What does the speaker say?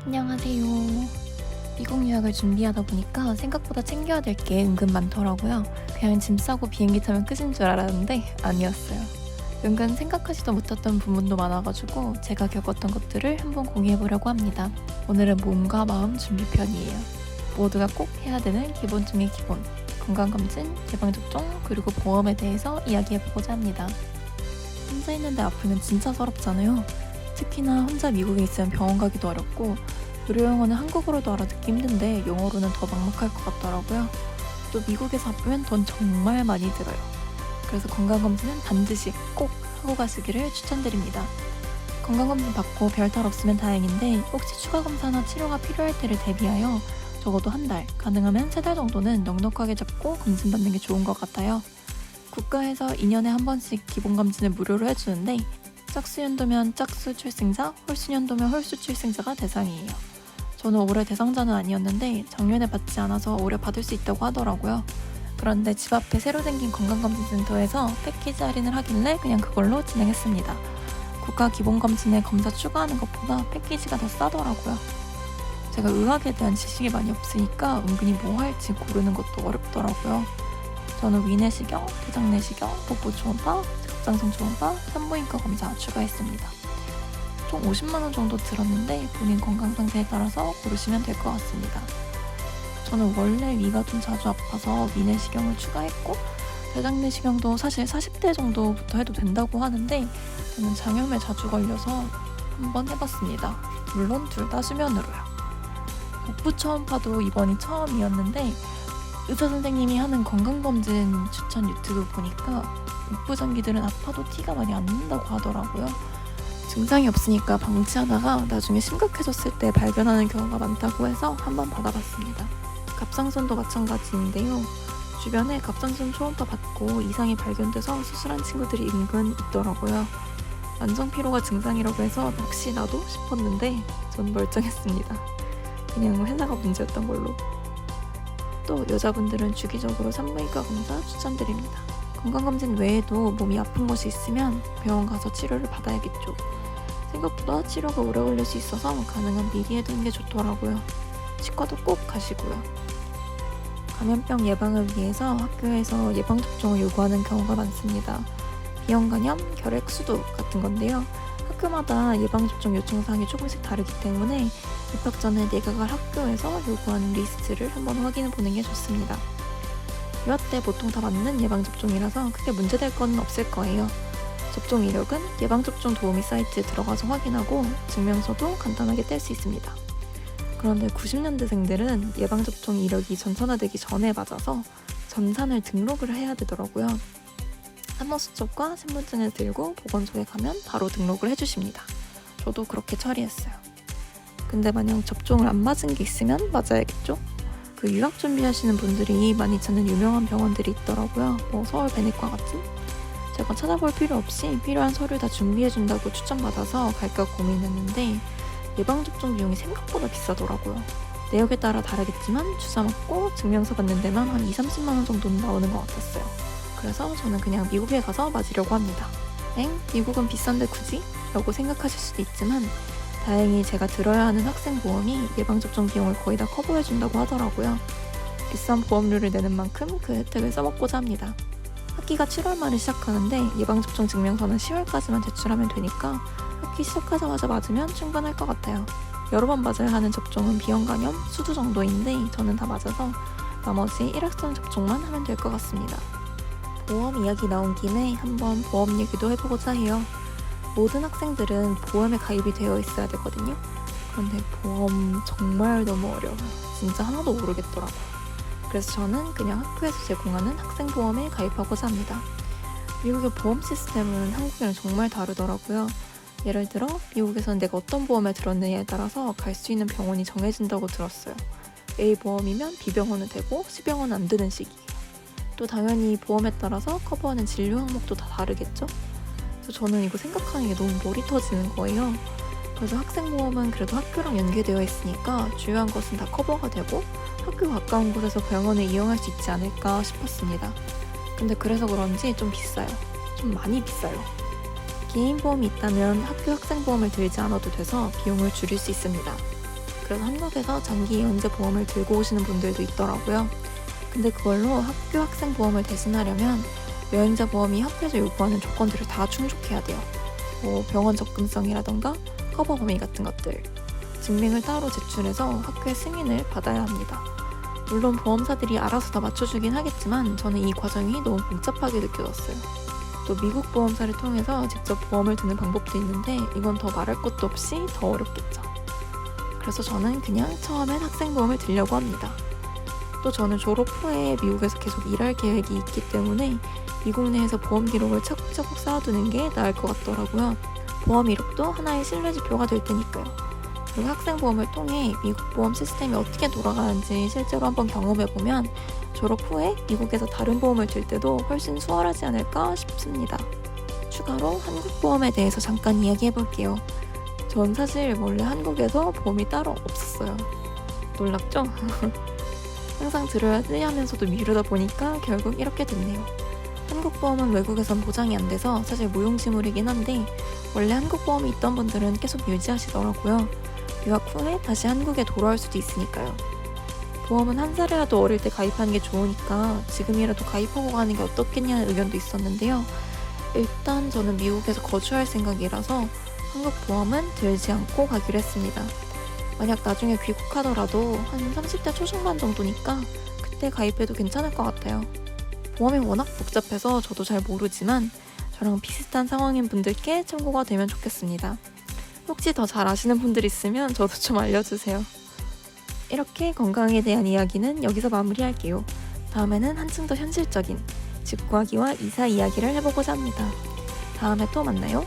안녕하세요. 미국 유학을 준비하다 보니까 생각보다 챙겨야 될 게 은근 많더라고요. 그냥 짐 싸고 비행기 타면 끝인 줄 알았는데 아니었어요. 은근 생각하지도 못했던 부분도 많아가지고 제가 겪었던 것들을 한번 공유해보려고 합니다. 오늘은 몸과 마음 준비편이에요. 모두가 꼭 해야 되는 기본 중의 기본. 건강검진, 예방접종, 그리고 보험에 대해서 이야기해보고자 합니다. 혼자 있는데 아프면 진짜 서럽잖아요. 특히나 혼자 미국에 있으면 병원 가기도 어렵고 의료 용어는 한국어로도 알아듣기 힘든데 영어로는 더 막막할 것 같더라고요. 또 미국에서 아프면 돈 정말 많이 들어요. 그래서 건강검진은 반드시 꼭 하고 가시기를 추천드립니다. 건강검진 받고 별탈 없으면 다행인데 혹시 추가 검사나 치료가 필요할 때를 대비하여 적어도 한 달, 가능하면 3달 정도는 넉넉하게 잡고 검진받는 게 좋은 것 같아요. 국가에서 2년에 한 번씩 기본검진을 무료로 해주는데 짝수연도면 짝수 출생자, 홀수연도면 홀수 출생자가 대상이에요. 저는 올해 대상자는 아니었는데 작년에 받지 않아서 올해 받을 수 있다고 하더라고요. 그런데 집 앞에 새로 생긴 건강검진센터에서 패키지 할인을 하길래 그냥 그걸로 진행했습니다. 국가 기본검진에 검사 추가하는 것보다 패키지가 더 싸더라고요. 제가 의학에 대한 지식이 많이 없으니까 은근히 뭐 할지 고르는 것도 어렵더라고요. 저는 위내시경, 대장내시경, 복부 초음파, 갑상선 초음파, 산부인과 검사 추가했습니다. 총 50만원 정도 들었는데 본인 건강 상태에 따라서 고르시면 될 것 같습니다. 저는 원래 위가 좀 자주 아파서 위내시경을 추가했고 대장내시경도 사실 40대 정도부터 해도 된다고 하는데 저는 장염에 자주 걸려서 한번 해봤습니다. 물론 둘 다 수면으로요. 복부 초음파도 이번이 처음이었는데 의사 선생님이 하는 건강검진 추천 유튜브 보니까 복부 장기들은 아파도 티가 많이 안 난다고 하더라고요. 증상이 없으니까 방치하다가 나중에 심각해졌을 때 발견하는 경우가 많다고 해서 한번 받아봤습니다. 갑상선도 마찬가지인데요. 주변에 갑상선 초음파 받고 이상이 발견돼서 수술한 친구들이 은근 있더라고요. 만성 피로가 증상이라고 해서 혹시 나도 싶었는데 전 멀쩡했습니다. 그냥 회사가 문제였던 걸로. 또 여자분들은 주기적으로 산부인과 검사 추천드립니다. 건강검진 외에도 몸이 아픈 것이 있으면 병원 가서 치료를 받아야겠죠. 생각보다 치료가 오래 걸릴 수 있어서 가능한 미리 해두는 게 좋더라고요. 치과도 꼭 가시고요. 감염병 예방을 위해서 학교에서 예방접종을 요구하는 경우가 많습니다. 비형간염, 결핵, 수두 같은 건데요. 학교마다 예방접종 요청사항이 조금씩 다르기 때문에 입학 전에 내가 갈 학교에서 요구하는 리스트를 한번 확인해 보는 게 좋습니다. 유아 때 보통 다 맞는 예방접종이라서 크게 문제될 건 없을 거예요. 접종 이력은 예방접종 도우미 사이트에 들어가서 확인하고 증명서도 간단하게 뗄 수 있습니다. 그런데 90년대생들은 예방접종 이력이 전산화되기 전에 맞아서 전산을 등록을 해야 되더라고요. 산모수첩과 신분증을 들고 보건소에 가면 바로 등록을 해주십니다. 저도 그렇게 처리했어요. 근데 만약 접종을 안 맞은 게 있으면 맞아야겠죠? 그 유학 준비하시는 분들이 많이 찾는 유명한 병원들이 있더라고요. 뭐 서울 베네과 같은? 제가 찾아볼 필요 없이 필요한 서류 다 준비해준다고 추천받아서 갈까 고민했는데 예방접종 비용이 생각보다 비싸더라고요. 내역에 따라 다르겠지만 주사 맞고 증명서 받는 데만 한 2~30만원 정도는 나오는 것 같았어요. 그래서 저는 그냥 미국에 가서 맞으려고 합니다. 미국은 비싼데 굳이? 라고 생각하실 수도 있지만 다행히 제가 들어야 하는 학생보험이 예방접종 비용을 거의 다 커버해준다고 하더라고요. 비싼 보험료를 내는 만큼 그 혜택을 써먹고자 합니다. 학기가 7월 말에 시작하는데 예방접종 증명서는 10월까지만 제출하면 되니까 학기 시작하자마자 맞으면 충분할 것 같아요. 여러 번 맞아야 하는 접종은 비형간염, 수두 정도인데 저는 다 맞아서 나머지 일회성 접종만 하면 될 것 같습니다. 보험 이야기 나온 김에 한번 보험 얘기도 해보고자 해요. 모든 학생들은 보험에 가입이 되어 있어야 되거든요. 그런데 보험 정말 너무 어려워요. 진짜 하나도 모르겠더라고요. 그래서 저는 그냥 학교에서 제공하는 학생보험에 가입하고자 합니다. 미국의 보험 시스템은 한국이랑 정말 다르더라고요. 예를 들어 미국에서는 내가 어떤 보험에 들었느냐에 따라서 갈 수 있는 병원이 정해진다고 들었어요. A 보험이면 B 병원은 되고 C 병원은 안 되는 식이에요. 또 당연히 보험에 따라서 커버하는 진료 항목도 다 다르겠죠? 그래서 저는 이거 생각하는 게 너무 머리 터지는 거예요. 그래서 학생보험은 그래도 학교랑 연계되어 있으니까 주요한 것은 다 커버가 되고 학교 가까운 곳에서 병원을 이용할 수 있지 않을까 싶었습니다. 근데 그래서 그런지 좀 비싸요. 좀 많이 비싸요. 개인보험이 있다면 학교 학생보험을 들지 않아도 돼서 비용을 줄일 수 있습니다. 그래서 한국에서 장기 예언제 보험을 들고 오시는 분들도 있더라고요. 근데 그걸로 학교 학생 보험을 대신하려면 여행자 보험이 학교에서 요구하는 조건들을 다 충족해야 돼요. 뭐 병원 접근성이라던가 커버 범위 같은 것들, 증명을 따로 제출해서 학교의 승인을 받아야 합니다. 물론 보험사들이 알아서 다 맞춰주긴 하겠지만 저는 이 과정이 너무 복잡하게 느껴졌어요. 또 미국 보험사를 통해서 직접 보험을 드는 방법도 있는데 이건 더 말할 것도 없이 더 어렵겠죠. 그래서 저는 그냥 처음엔 학생보험을 들려고 합니다. 또 저는 졸업 후에 미국에서 계속 일할 계획이 있기 때문에 미국 내에서 보험 기록을 차곡차곡 쌓아두는 게 나을 것 같더라고요. 보험 이력도 하나의 신뢰 지표가 될 테니까요. 그리고 학생보험을 통해 미국 보험 시스템이 어떻게 돌아가는지 실제로 한번 경험해보면 졸업 후에 미국에서 다른 보험을 들 때도 훨씬 수월하지 않을까 싶습니다. 추가로 한국 보험에 대해서 잠깐 이야기해볼게요. 전 사실 원래 한국에서 보험이 따로 없었어요. 놀랍죠? 항상 들어야지 하면서도 미루다 보니까 결국 이렇게 됐네요. 한국 보험은 외국에선 보장이 안 돼서 사실 무용지물이긴 한데 원래 한국 보험이 있던 분들은 계속 유지하시더라고요. 유학 후에 다시 한국에 돌아올 수도 있으니까요. 보험은 한 살이라도 어릴 때 가입하는 게 좋으니까 지금이라도 가입하고 가는 게 어떻겠냐는 의견도 있었는데요. 일단 저는 미국에서 거주할 생각이라서 한국 보험은 들지 않고 가기로 했습니다. 만약 나중에 귀국하더라도 한 30대 초중반 정도니까 그때 가입해도 괜찮을 것 같아요. 보험이 워낙 복잡해서 저도 잘 모르지만 저랑 비슷한 상황인 분들께 참고가 되면 좋겠습니다. 혹시 더 잘 아시는 분들 있으면 저도 좀 알려주세요. 이렇게 건강에 대한 이야기는 여기서 마무리할게요. 다음에는 한층 더 현실적인 집 구하기와 이사 이야기를 해보고자 합니다. 다음에 또 만나요.